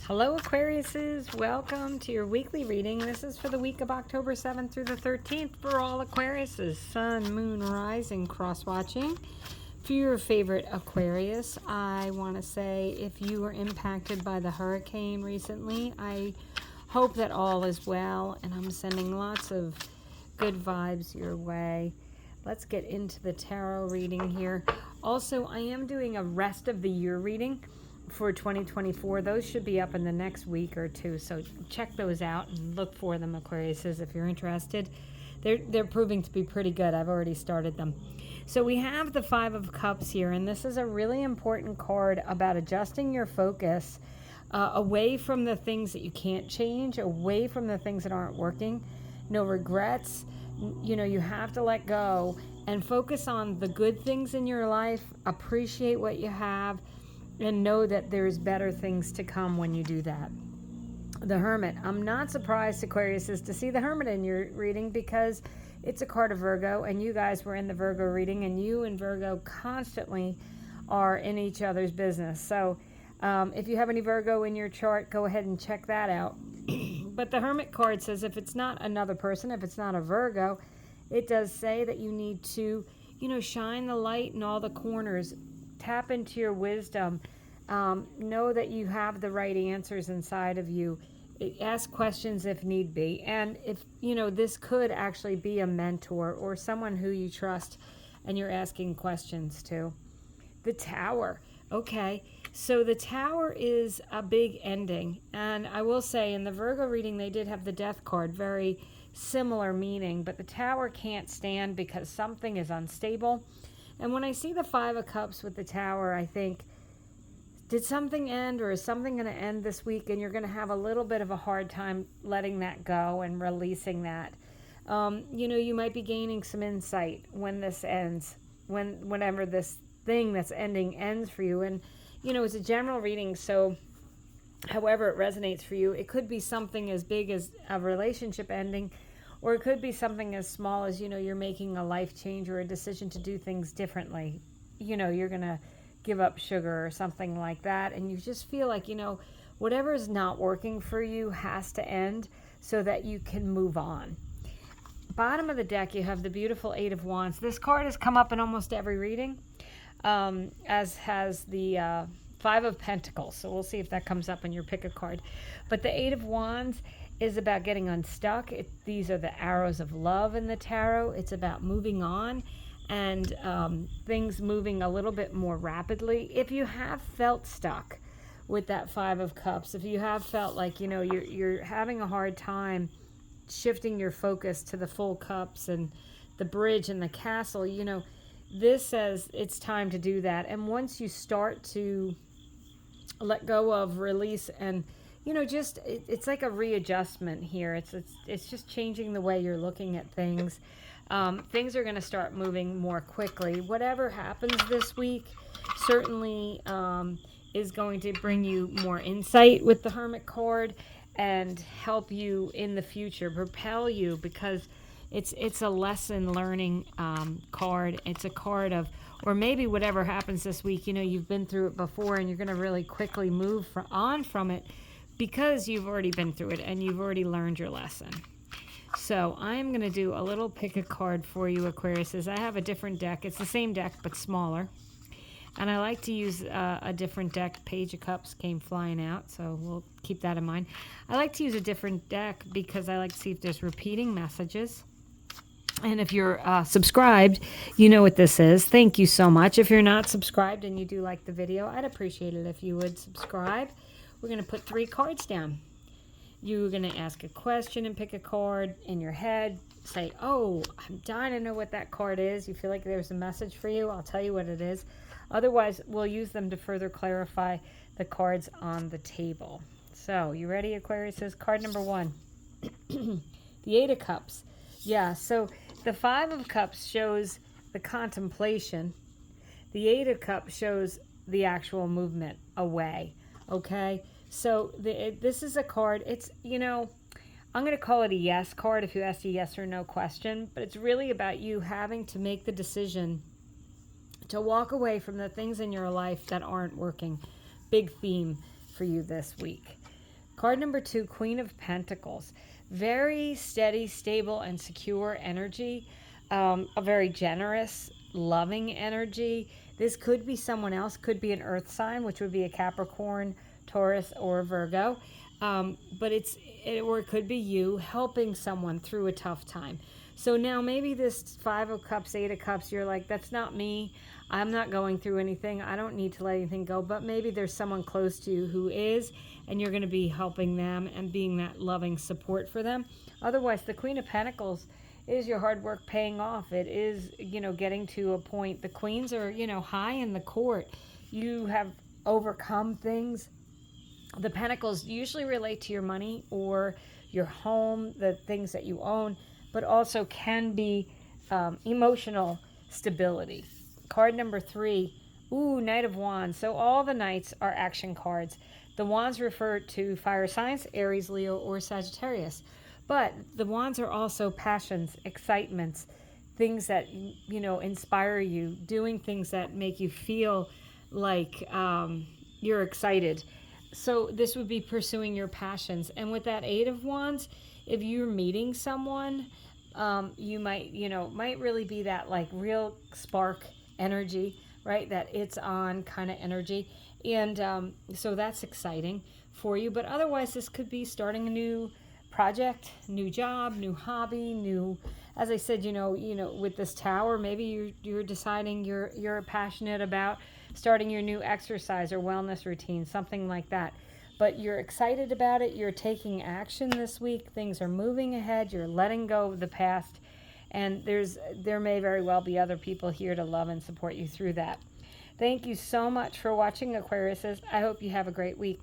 Hello Aquariuses, welcome to your weekly reading. This is for the week of October 7th through the 13th for all Aquariuses. Sun, moon, rising, cross-watching. For your favorite Aquarius, I want to say if you were impacted by the hurricane recently, I hope that all is well, and I'm sending lots of good vibes your way. Let's get into the tarot reading here. Also, I am doing a rest of the year reading for 2024. Those should be up in the next week or two, so check those out and look for them, Aquariuses, if you're interested. They're proving to be pretty good. I've already started them. So we have the Five of Cups here, and this is a really important card about adjusting your focus away from the things that you can't change, away from the things that aren't working. No regrets. You know, you have to let go and focus on the good things in your life, appreciate what you have, and know that there's better things to come when you do that. The Hermit. I'm not surprised, Aquarius, is to see the Hermit in your reading because it's a card of Virgo, and you guys were in the Virgo reading, and you and Virgo constantly are in each other's business. So if you have any Virgo in your chart, go ahead and check that out. But the Hermit card says if it's not another person, if it's not a Virgo, it does say that you need to, shine the light in all the corners. Tap into your wisdom. Know that you have the right answers inside of you. Ask questions if need be. And if, this could actually be a mentor or someone who you trust and you're asking questions to. The Tower. Okay, so the Tower is a big ending. And I will say in the Virgo reading, they did have the Death card, very similar meaning. But the Tower can't stand because something is unstable. And when I see the Five of Cups with the Tower, I think, did something end, or is something going to end this week? And you're going to have a little bit of a hard time letting that go and releasing that. You might be gaining some insight when this ends, whenever this thing that's ending ends for you. And, it's a general reading, so however it resonates for you, it could be something as big as a relationship ending, or it could be something as small as, you're making a life change or a decision to do things differently. You're going to give up sugar or something like that. And you just feel like, whatever is not working for you has to end so that you can move on. Bottom of the deck, you have the beautiful Eight of Wands. This card has come up in almost every reading, as has the Five of Pentacles. So we'll see if that comes up in your pick a card. But the Eight of Wands is about getting unstuck. These are the arrows of love in the tarot. It's about moving on and things moving a little bit more rapidly. If you have felt stuck with that Five of Cups, if you have felt like, you're having a hard time shifting your focus to the full cups and the bridge and the castle, this says it's time to do that. And once you start to let go of, release, and it's like a readjustment here. It's just changing the way you're looking at things. Things are going to start moving more quickly. Whatever happens this week certainly is going to bring you more insight with the Hermit card and help you in the future, propel you, because it's a lesson learning card. It's a card of, or maybe whatever happens this week, you've been through it before and you're going to really quickly move on from it because you've already been through it and you've already learned your lesson. So I'm going to do a little pick a card for you, Aquariuses. I have a different deck. It's the same deck, but smaller. And I like to use a different deck. Page of Cups came flying out, so we'll keep that in mind. I like to use a different deck because I like to see if there's repeating messages. And if you're subscribed, you know what this is. Thank you so much. If you're not subscribed and you do like the video, I'd appreciate it if you would subscribe. We're going to put 3 cards down. You're going to ask a question and pick a card in your head. Say, oh, I'm dying to know what that card is. You feel like there's a message for you. I'll tell you what it is. Otherwise, we'll use them to further clarify the cards on the table. So, you ready, Aquarius? Says card number 1. The Eight of Cups. Yeah, so the Five of Cups shows the contemplation. The Eight of Cups shows the actual movement away. Okay? So this is a card, it's, I'm going to call it a yes card if you ask a yes or no question, but it's really about you having to make the decision to walk away from the things in your life that aren't working. Big theme for you this week. Card number 2, Queen of Pentacles. Very steady, stable, and secure energy. A very generous, loving energy. This could be someone else, could be an earth sign, which would be a Capricorn, Taurus, or Virgo. But it could be you helping someone through a tough time. So now maybe this 5 of Cups, 8 of Cups, you're like, that's not me. I'm not going through anything. I don't need to let anything go. But maybe there's someone close to you who is, and you're going to be helping them and being that loving support for them. Otherwise, the Queen of Pentacles is your hard work paying off. It is, getting to a point. The queens are, high in the court. You have overcome things. The pentacles usually relate to your money or your home, the things that you own, but also can be emotional stability. Card number 3, Knight of Wands. So all the knights are action cards. The wands refer to fire signs, Aries, Leo, or Sagittarius. But the wands are also passions, excitements, things that, inspire you, doing things that make you feel like you're excited. So this would be pursuing your passions. And with that 8 of Wands, if you're meeting someone, you might really be that like real spark energy, right? That it's on kind of energy. And so that's exciting for you. But otherwise, this could be starting a new project, new job, new hobby, new, as I said, with this tower, maybe you're deciding you're passionate about starting your new exercise or wellness routine, something like that. But you're excited about it. You're taking action this week. Things are moving ahead. You're letting go of the past. And there may very well be other people here to love and support you through that. Thank you so much for watching, Aquariuses. I hope you have a great week.